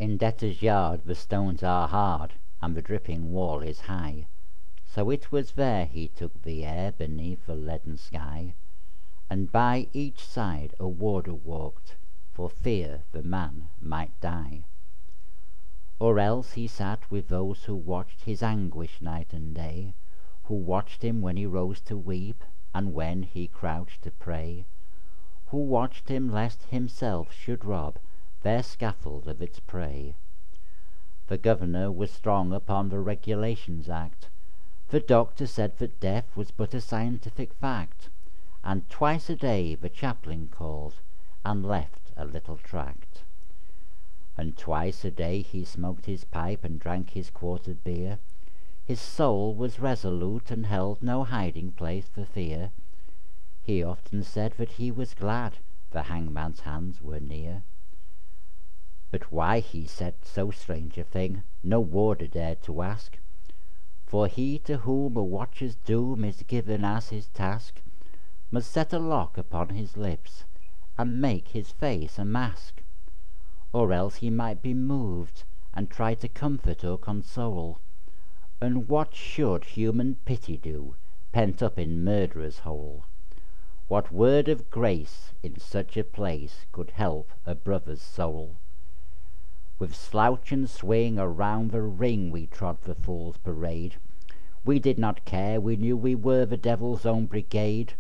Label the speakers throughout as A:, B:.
A: In debtor's yard the stones are hard, and the dripping wall is high, so it was there he took the air beneath the leaden sky, and by each side a warder walked, for fear the man might die. Or else he sat with those who watched his anguish night and day, who watched him when he rose to weep, and when he crouched to pray, who watched him lest himself should rob their scaffold of its prey. The governor was strong upon the Regulations Act. The doctor said that death was but a scientific fact, and twice a day the chaplain called and left a little tract. And twice a day he smoked his pipe and drank his quart of beer. His soul was resolute and held no hiding place for fear. He often said that he was glad the hangman's hands were near. But why he said so strange a thing no warder dared to ask, for he to whom a watcher's doom is given as his task must set a lock upon his lips and make his face a mask, or else he might be moved and try to comfort or console. And what should human pity do, pent up in murderer's hole? What word of grace in such a place could help a brother's soul? With slouch and swing around the ring we trod the fool's parade. We did not care, we knew we were the devil's own brigade,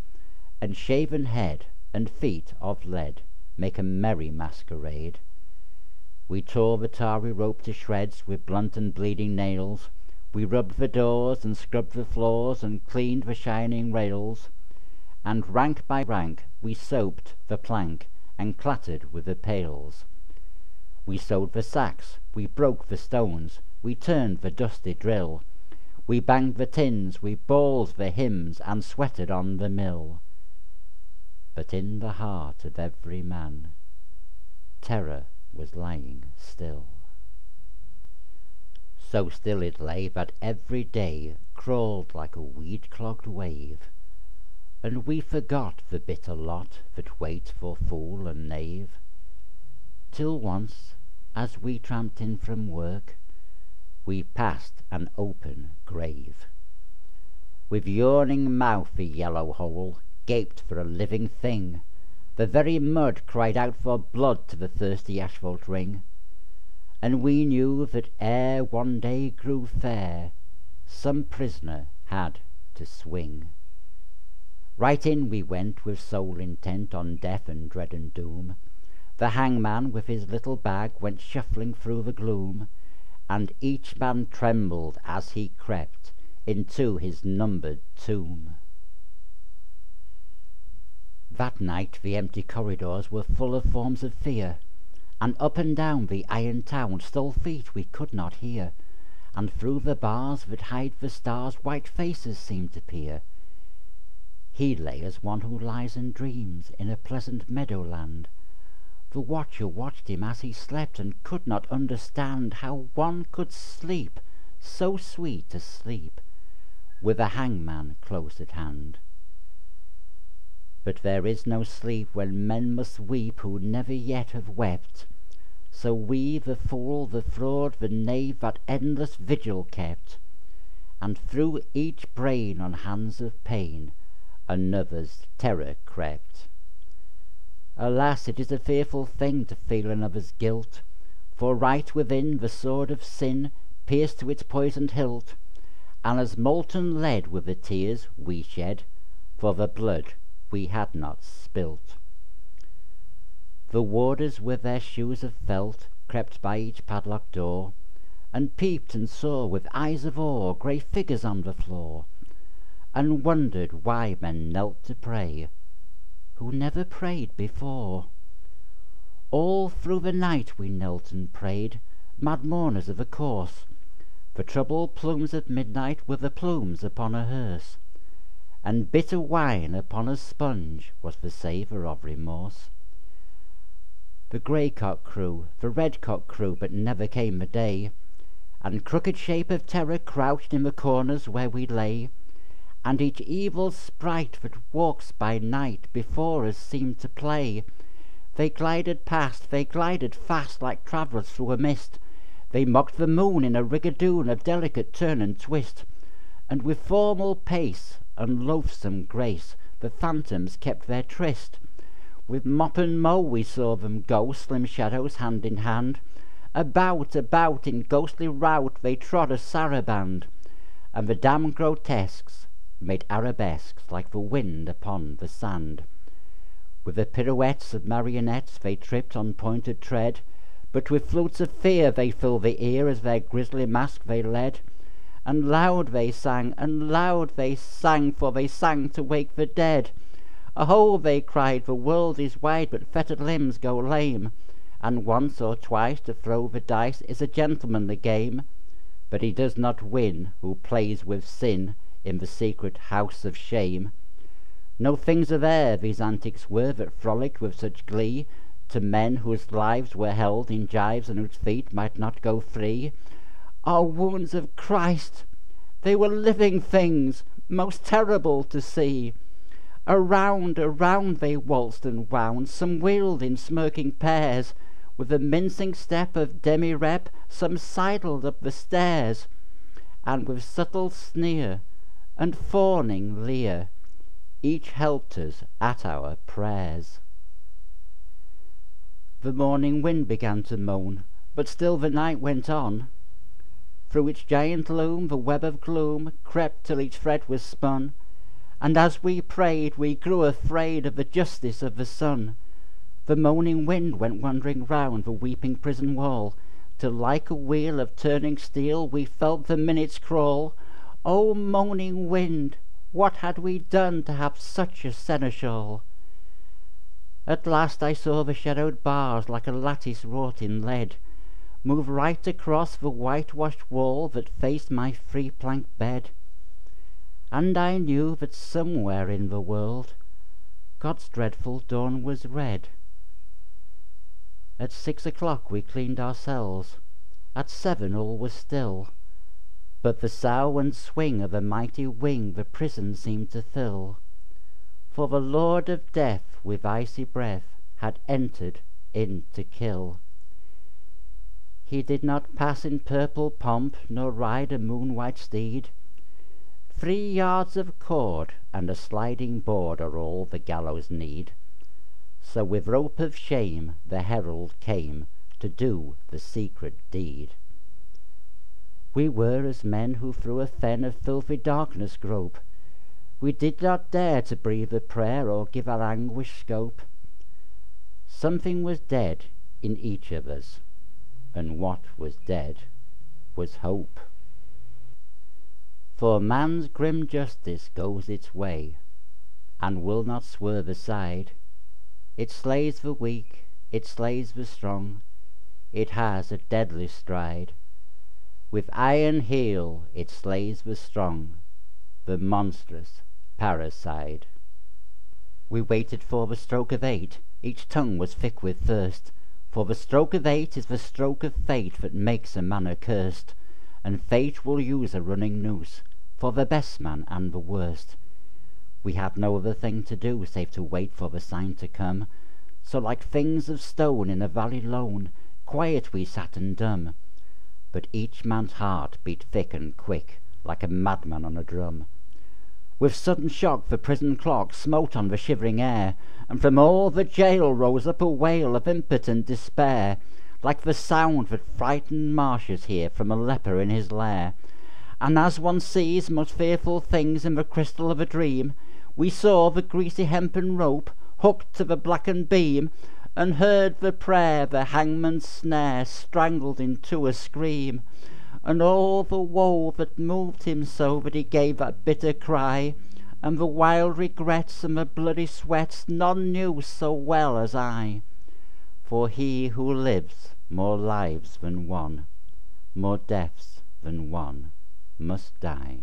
A: and shaven head and feet of lead make a merry masquerade. We tore the tarry rope to shreds with blunt and bleeding nails. We rubbed the doors and scrubbed the floors and cleaned the shining rails, and rank by rank we soaped the plank and clattered with the pails. We sewed the sacks, we broke the stones, we turned the dusty drill, we banged the tins, we bawled the hymns, and sweated on the mill. But in the heart of every man terror was lying still. So still it lay that every day crawled like a weed-clogged wave, and we forgot the bitter lot that wait for fool and knave, till once, as we tramped in from work, we passed an open grave. With yawning mouth the yellow hole gaped for a living thing. The very mud cried out for blood to the thirsty asphalt ring. And we knew that ere one day grew fair, some prisoner had to swing. Right in we went with soul intent on death and dread and doom. The hangman with his little bag went shuffling through the gloom, and each man trembled as he crept into his numbered tomb. That night the empty corridors were full of forms of fear, and up and down the iron town stole feet we could not hear, and through the bars that hide the stars white faces seemed to peer. He lay as one who lies and dreams in a pleasant meadowland. The watcher watched him as he slept, and could not understand how one could sleep so sweet a sleep with a hangman close at hand. But there is no sleep when men must weep who never yet have wept, so we, the fool, the fraud, the knave, that endless vigil kept, and through each brain on hands of pain another's terror crept. Alas, it is a fearful thing to feel another's guilt, for right within the sword of sin pierced to its poisoned hilt, and as molten lead were the tears we shed for the blood we had not spilt. The warders with their shoes of felt crept by each padlocked door, and peeped and saw with eyes of awe grey figures on the floor, and wondered why men knelt to pray who never prayed before. All through the night we knelt and prayed, mad mourners of a course. The troubled plumes at midnight were the plumes upon a hearse, and bitter wine upon a sponge was the savour of remorse. The grey cock crew, the red cock crew, but never came a day, and crooked shape of terror crouched in the corners where we lay, and each evil sprite that walks by night before us seemed to play They glided past, they glided fast, like travellers through a mist. They mocked the moon in a rigadoon of delicate turn and twist, and with formal pace and loathsome grace the phantoms kept their tryst. With mop and mow we saw them go, slim shadows hand in hand. About, about, in ghostly rout they trod a saraband, and the damned grotesques made arabesques like the wind upon the sand. With the pirouettes of marionettes they tripped on pointed tread, but with flutes of fear they filled the ear as their grisly mask they led. And loud they sang, and loud they sang, for they sang to wake the dead. Aho, they cried, the world is wide, but fettered limbs go lame, and once or twice to throw the dice is a gentlemanly game. But he does not win who plays with sin in the secret house of shame. No things of air these antics were that frolicked with such glee to men whose lives were held in gyves and whose feet might not go free. Ah, wounds of Christ! They were living things, most terrible to see. Around, around they waltzed and wound, some wheeled in smirking pairs. With a mincing step of demi-rep, some sidled up the stairs, and with subtle sneer and fawning leer, each helped us at our prayers. The morning wind began to moan, but still the night went on. Through its giant loom the web of gloom crept till each thread was spun, and as we prayed we grew afraid of the justice of the sun. The moaning wind went wandering round the weeping prison wall, till like a wheel of turning steel we felt the minutes crawl. O moaning wind, what had we done to have such a seneschal? At last I saw the shadowed bars, like a lattice wrought in lead, move right across the whitewashed wall that faced my free-planked bed. And I knew that somewhere in the world God's dreadful dawn was red. At 6 o'clock we cleaned our cells, at 7 all was still, but the sough and swing of a mighty wing the prison seemed to fill. For the Lord of Death with icy breath had entered in to kill. He did not pass in purple pomp, nor ride a moon-white steed. 3 yards of cord and a sliding board are all the gallows need. So with rope of shame the herald came to do the secret deed. We were as men who through a fen of filthy darkness grope. We did not dare to breathe a prayer or give our anguish scope. Something was dead in each of us, and what was dead was hope. For man's grim justice goes its way, and will not swerve aside. It slays the weak, it slays the strong, it has a deadly stride. With iron heel it slays the strong, the monstrous parricide. We waited for the stroke of 8, each tongue was thick with thirst, for the stroke of 8 is the stroke of fate that makes a man accursed, and fate will use a running noose for the best man and the worst. We had no other thing to do save to wait for the sign to come, so like things of stone in a valley lone, quiet we sat and dumb. But each man's heart beat thick and quick, like a madman on a drum. With sudden shock the prison clock smote on the shivering air, and from all the jail rose up a wail of impotent despair, like the sound that frightened marshes hear from a leper in his lair. And as one sees most fearful things in the crystal of a dream, we saw the greasy hempen rope hooked to the blackened beam, and heard the prayer the hangman's snare strangled into a scream. And all the woe that moved him so that he gave that bitter cry, and the wild regrets and the bloody sweats, none knew so well as I. For he who lives more lives than one, more deaths than one, must die.